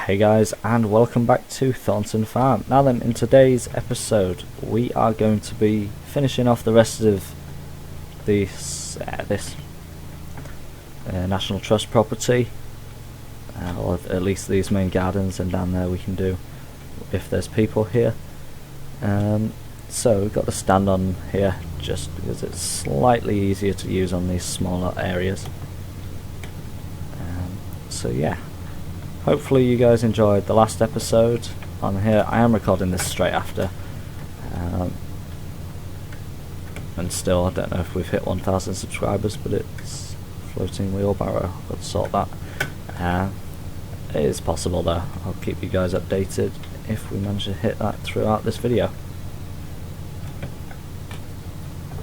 Hey guys, and welcome back to Thornton Farm. Now then, in today's episode we are going to be finishing off the rest of this National Trust property, or at least these main gardens, and down there we can do if there's people here. So we've got the stand on here just because it's slightly easier to use on these smaller areas. So yeah, hopefully you guys enjoyed the last episode on here. I am recording this straight after, and still I don't know if we've hit 1,000 subscribers, but it's floating wheelbarrow. I've got to sort that. It is possible though. I'll keep you guys updated if we manage to hit that throughout this video.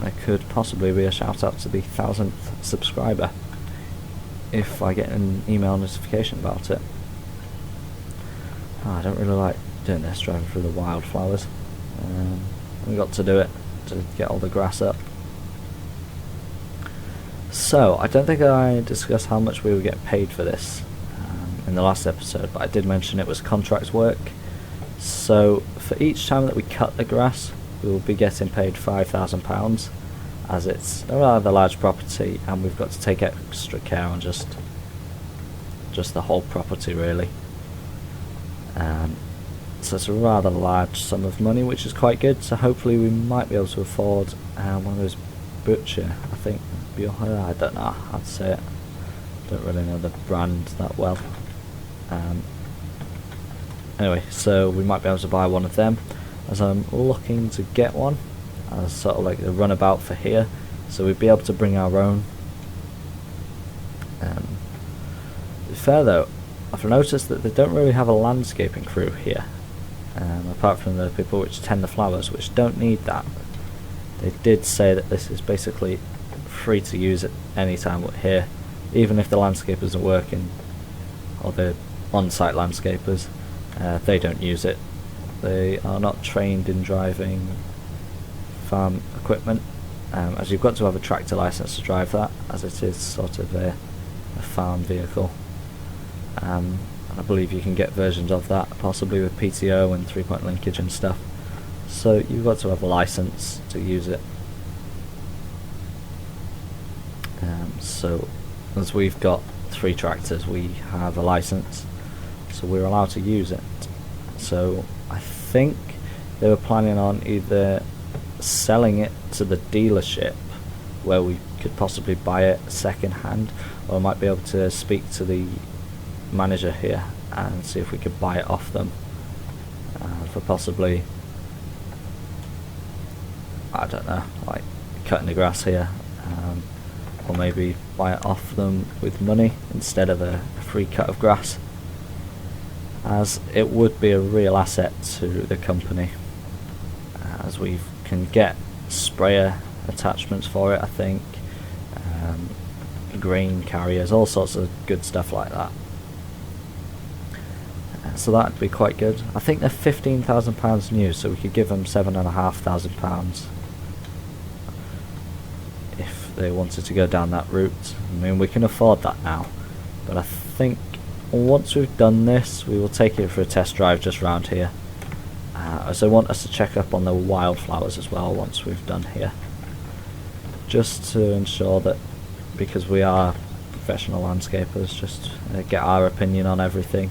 There could possibly be a shout out to the 1000th subscriber if I get an email notification about it. I don't really like doing this, driving through the wildflowers. We got to do it to get all the grass up. So I don't think I discussed how much we would get paid for this in the last episode, but I did mention it was contract work. So for each time that we cut the grass, we will be getting paid £5,000, as it's a rather large property and we've got to take extra care on just the whole property really. So it's a rather large sum of money, which is quite good. So hopefully we might be able to afford one of those butcher, I think, I don't know how to say it, don't really know the brand that well. Anyway, so we might be able to buy one of them, as I'm looking to get one as sort of like a runabout for here, so we'd be able to bring our own. Fair though, I've noticed that they don't really have a landscaping crew here, apart from the people which tend the flowers, which don't need that. They did say that this is basically free to use at any time we're here, even if the landscapers are working, or the on-site landscapers, they don't use it. They are not trained in driving farm equipment, as you've got to have a tractor license to drive that, as it is sort of a farm vehicle. And I believe you can get versions of that possibly with PTO and 3-point linkage and stuff, so you've got to have a license to use it. So as we've got 3 tractors, we have a license, so we're allowed to use it. So I think they were planning on either selling it to the dealership, where we could possibly buy it second hand, or I might be able to speak to the manager here and see if we could buy it off them for possibly, I don't know, like cutting the grass here, or maybe buy it off them with money instead of a free cut of grass, as it would be a real asset to the company, as we can get sprayer attachments for it, I think, grain carriers, all sorts of good stuff like that. So that'd be quite good. I think they're £15,000 new, so we could give them £7,500 if they wanted to go down that route. I mean, we can afford that now, but I think once we've done this, we will take it for a test drive just round here. As I want us to check up on the wildflowers as well once we've done here, just to ensure that, because we are professional landscapers, just get our opinion on everything,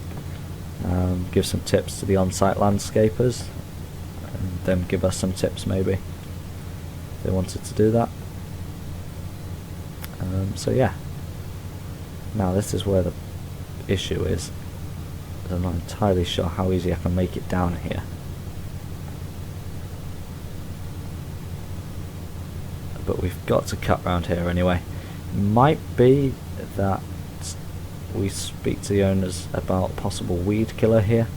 give some tips to the on-site landscapers, and them give us some tips maybe if they wanted to do that. So yeah, now this is where the issue is. I'm not entirely sure how easy I can make it down here, but we've got to cut round here anyway. Might be that we speak to the owners about possible weed killer here,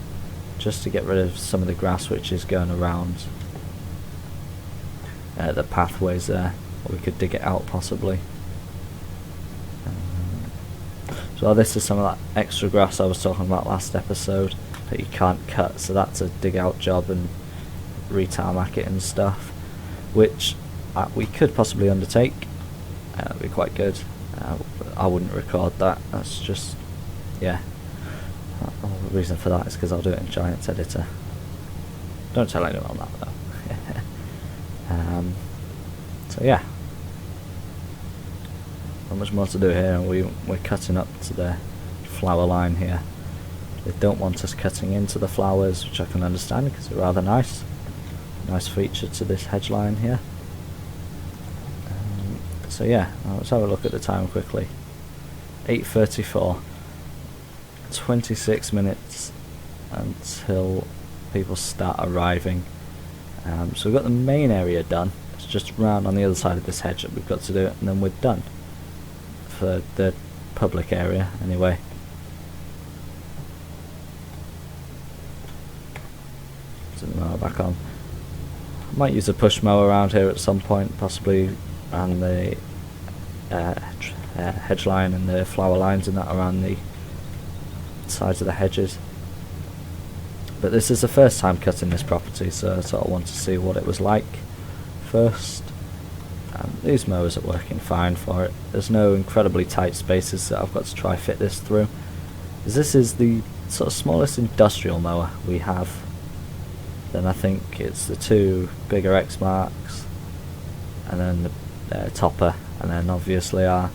just to get rid of some of the grass which is going around the pathways there, or we could dig it out possibly. So this is some of that extra grass I was talking about last episode that you can't cut, so that's a dig out job and re-tarmac it and stuff, which we could possibly undertake. That'd be quite good. I wouldn't record that, that's just, yeah, I'll the reason for that is because I'll do it in Giants Editor. Don't tell anyone that though. So yeah, not much more to do here. We're cutting up to the flower line here. They don't want us cutting into the flowers, which I can understand because they're rather nice feature to this hedge line here. So yeah, let's have a look at the time quickly. 8:34, 26 minutes until people start arriving. So we've got the main area done. It's just round on the other side of this hedge that we've got to do it, and then we're done for the public area anyway. Turn the mower back on. Might use a push mower around here at some point, possibly around the hedge line and the flower lines and that around the sides of the hedges. But this is the first time cutting this property, so I sort of want to see what it was like first. These mowers are working fine for it. There's no incredibly tight spaces that I've got to try fit this through, because this is the sort of smallest industrial mower we have. Then I think it's the two bigger X marks, and then the topper, and then obviously our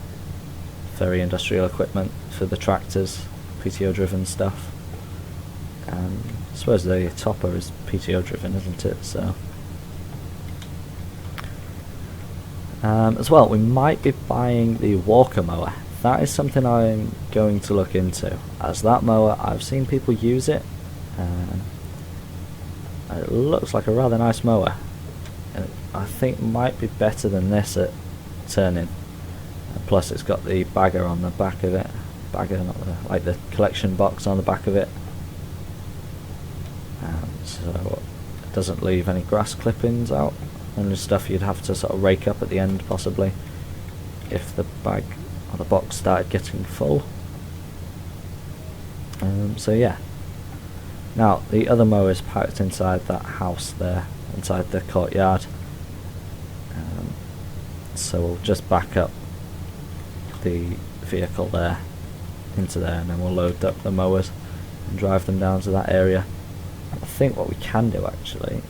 very industrial equipment for the tractors, PTO driven stuff. I suppose the topper is PTO driven, isn't it? So as well, we might be buying the walker mower. That is something I'm going to look into, as that mower, I've seen people use it. It looks like a rather nice mower. I think it might be better than this at turning. Plus it's got the bagger on the back of it. Bagger, not like the collection box on the back of it. So it doesn't leave any grass clippings out. Only stuff you'd have to sort of rake up at the end possibly, if the bag or the box started getting full. So yeah. Now the other mower is parked inside that house there, inside the courtyard. So we'll just back up the vehicle there into there, and then we'll load up the mowers and drive them down to that area. I think what we can do actually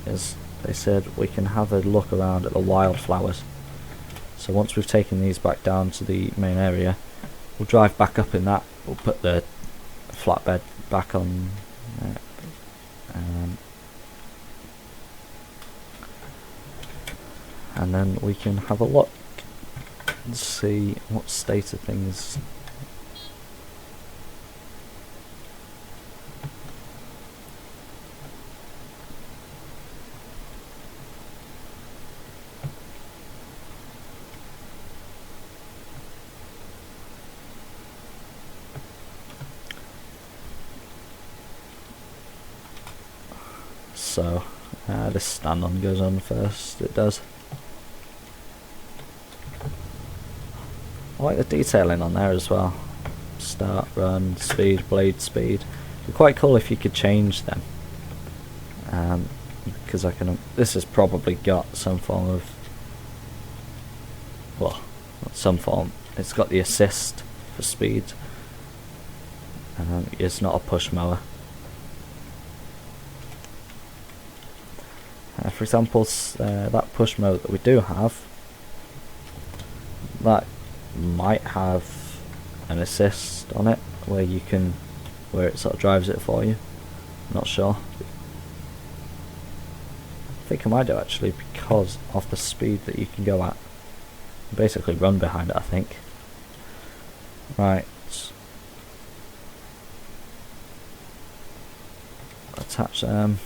is, they said we can have a look around at the wildflowers. So once we've taken these back down to the main area, we'll drive back up in that. We'll put the flatbed back on and then we can have a look and see what state of things. So this stand-on goes on first, it does. I like the detailing on there as well. Start, run, speed, blade speed. It'd be quite cool if you could change them. Because I can. This has probably got some form of. Well, not some form. It's got the assist for speed. It's not a push mower. For example, that push mower that we do have, that might have an assist on it where you can, where it sort of drives it for you. Not sure. I think I might do actually, because of the speed that you can go at. Basically run behind it, I think. Right. Attach them.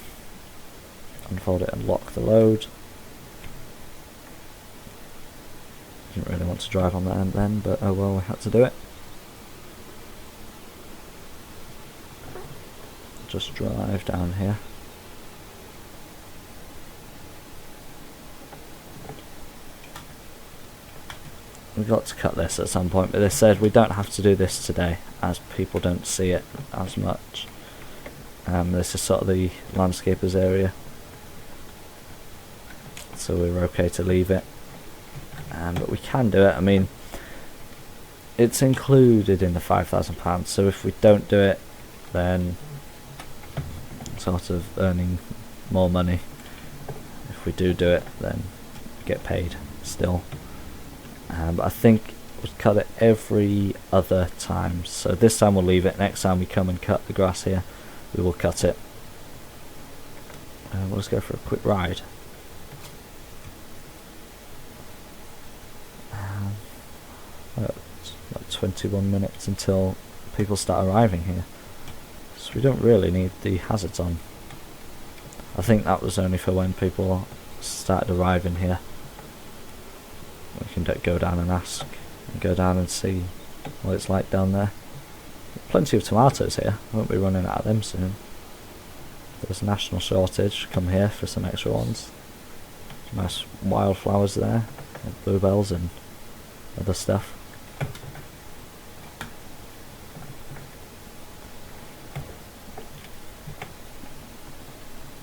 Unfold it and lock the load. Didn't really want to drive on that end then, but oh well, we had to do it. Just drive down here. We've got to cut this at some point, but they said we don't have to do this today, as people don't see it as much. This is sort of the landscapers area, so we're okay to leave it. But we can do it. I mean, it's included in the £5,000, so if we don't do it, then sort of earning more money. If we do it, then get paid still. But I think we'll cut it every other time. So this time we'll leave it. Next time we come and cut the grass here, we will cut it. We'll just go for a quick ride. It's like 21 minutes until people start arriving here. So we don't really need the hazards on. I think that was only for when people started arriving here. We can go down and ask, and go down and see what it's like down there. Plenty of tomatoes here, won't be running out of them soon. There's a national shortage, come here for some extra ones. Nice wildflowers there, and bluebells and other stuff.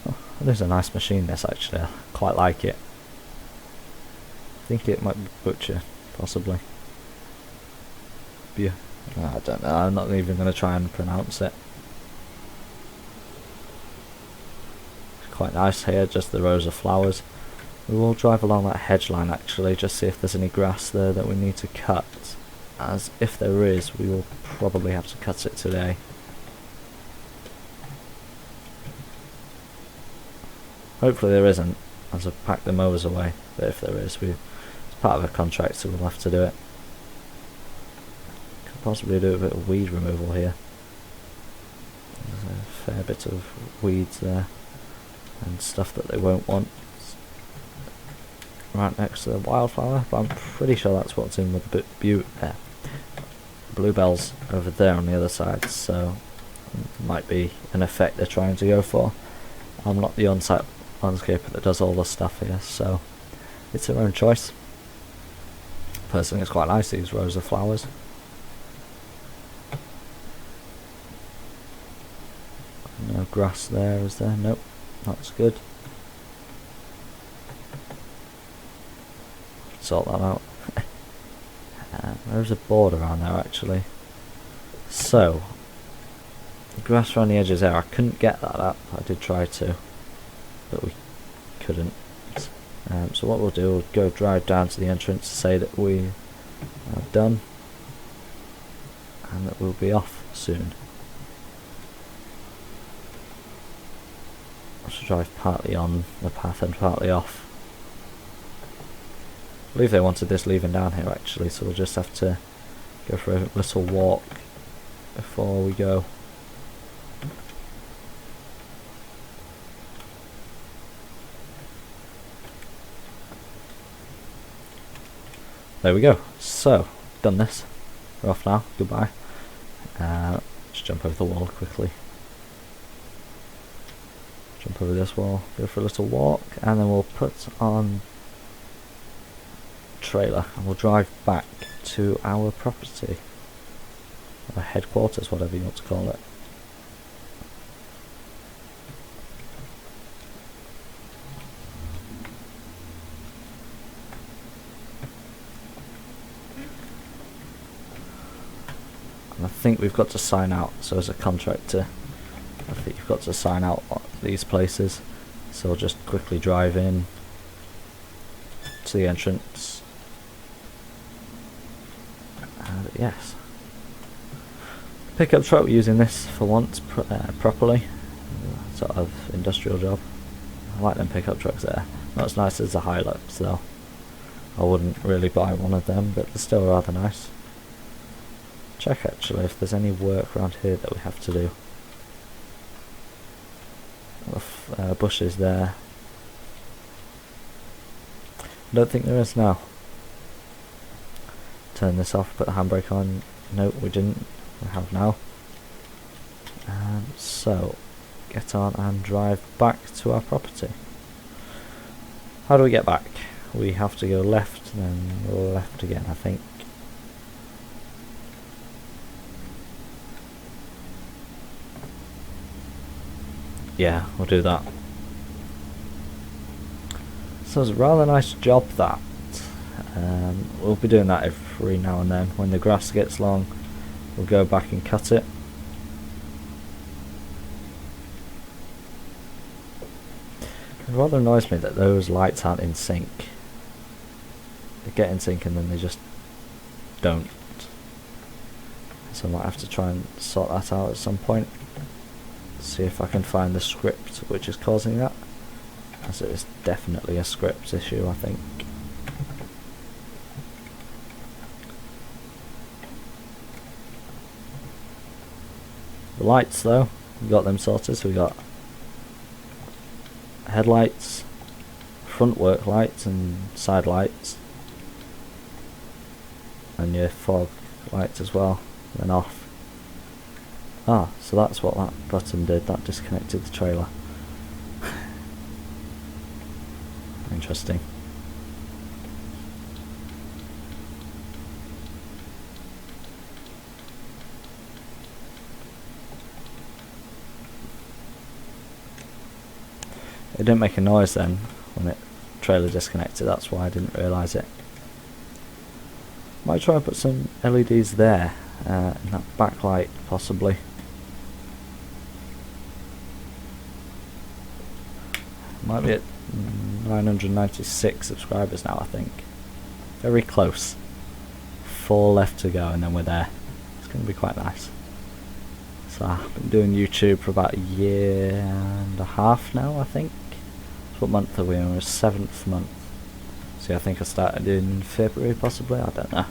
Oh, it is a nice machine this actually, I quite like it. I think it might be butcher, possibly. I don't know, I'm not even going to try and pronounce it. It's quite nice here, just the rows of flowers. We will drive along that hedge line actually, just see if there's any grass there that we need to cut. As if there is, we will probably have to cut it today. Hopefully there isn't, as I've packed the mowers away, but if there is, it's part of a contract, so we'll have to do it. Could possibly do a bit of weed removal here. There's a fair bit of weeds there, and stuff that they won't want. Right next to the wildflower, but I'm pretty sure that's what's in with the bluebells over there on the other side, so it might be an effect they're trying to go for. I'm not the on-site landscaper that does all the stuff here, so it's their own choice. Personally, it's quite nice, these rows of flowers. No grass there, is there? Nope, that's good. Sort that out. There's a board around there actually. So, the grass around the edges there, I couldn't get that up. I did try to, but we couldn't. So what we'll do, we'll go drive down to the entrance to say that we are done and that we'll be off soon. I should drive partly on the path and partly off. I believe they wanted this leaving down here actually, so we'll just have to go for a little walk before we go. There we go. So, done this. We're off now. Goodbye. Just jump over the wall quickly. Jump over this wall, go for a little walk, and then we'll put on trailer and we'll drive back to our property, or headquarters, whatever you want to call it. And I think we've got to sign out, so as a contractor I think you've got to sign out these places, so we'll just quickly drive in to the entrance. Yes, pickup truck, using this for once properly, sort of industrial job. I like them pickup trucks there, not as nice as the Hilux though. I wouldn't really buy one of them, but they're still rather nice. Check actually if there's any work around here that we have to do. Bushes there. I don't think there is now. Turn this off, put the handbrake on. Nope, we didn't. We have now. So, get on and drive back to our property. How do we get back? We have to go left, then left again, I think. Yeah, we'll do that. So it's a rather nice job that. We'll be doing that every now and then. When the grass gets long, we'll go back and cut it. It rather annoys me that those lights aren't in sync. They get in sync and then they just don't. So I might have to try and sort that out at some point. See if I can find the script which is causing that, as it is definitely a script issue, I think. The lights though, we got them sorted. So we got headlights, front work lights and side lights, and your fog lights as well, then off. Ah, so that's what that button did, that disconnected the trailer. Interesting. It didn't make a noise then when it trailer disconnected, that's why I didn't realise it. Might try and put some LEDs there, in that backlight possibly. Might be at 996 subscribers now, I think. Very close. 4 left to go and then we're there. It's going to be quite nice. So I've been doing YouTube for about a year and a half now, I think. What month are we in? We're 7th month. See, I think I started in February possibly, I don't know.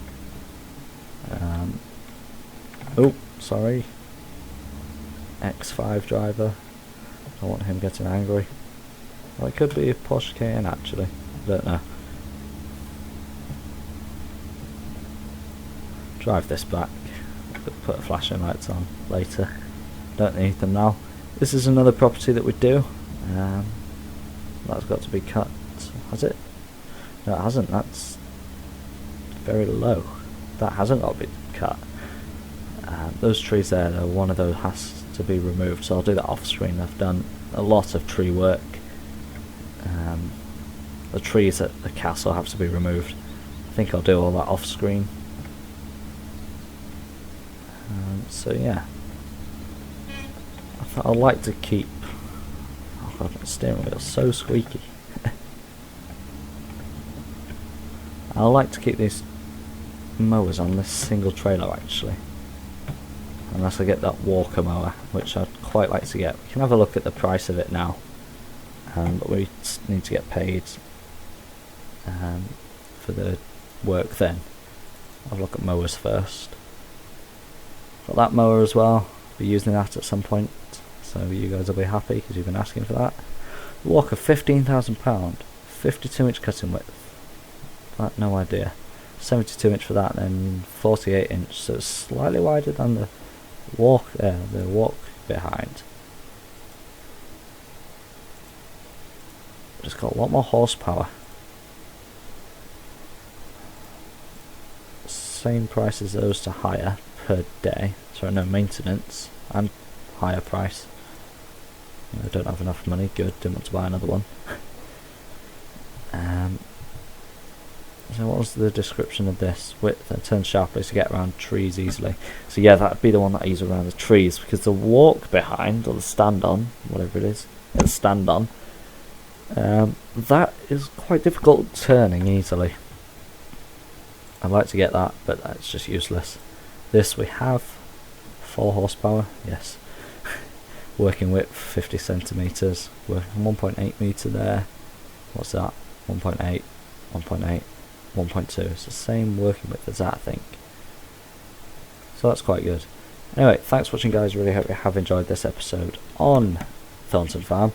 Oh, sorry. X5 driver. I don't want him getting angry. Well, it could be a Porsche Cayenne actually, I don't know. Drive this back, put flashing lights on later, don't need them now. This is another property that we do, that's got to be cut, has it? No it hasn't, that's very low, that hasn't got to be cut. Those trees there, though, one of those has to be removed, so I'll do that off screen. I've done a lot of tree work. The trees at the castle have to be removed. I think I'll do all that off screen. So yeah, I thought I'd like to keep. Oh god, my steering wheel's so squeaky. I like to keep these mowers on this single trailer actually, unless I get that walker mower, which I'd quite like to get. We can have a look at the price of it now. But we need to get paid for the work then. I'll look at mowers first. Got that mower as well, be using that at some point, so you guys will be happy because you've been asking for that. Walker, £15,000, 52-inch cutting width. I had no idea. 72-inch for that, and 48-inch, so it's slightly wider than the walk behind. It's got a lot more horsepower. Same price as those to hire per day. Sorry, no maintenance and higher price. I don't have enough money. Good, didn't want to buy another one. So what was the description of this? Width and turn sharply to get around trees easily. So yeah, that'd be the one that I use around the trees, because the walk behind, or the stand on, whatever it is, the stand on. That is quite difficult turning easily. I'd like to get that, but that's just useless. This we have 4 horsepower, yes. Working width 50 centimeters, working 1.8 meter there. What's that? 1.8, 1.8, 1.2. It's the same working width as that, I think. So that's quite good. Anyway, thanks for watching, guys. Really hope you have enjoyed this episode on Thornton Farm.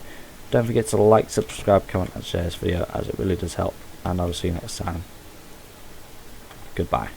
Don't forget to like, subscribe, comment and share this video, as it really does help, and I'll see you next time. Goodbye.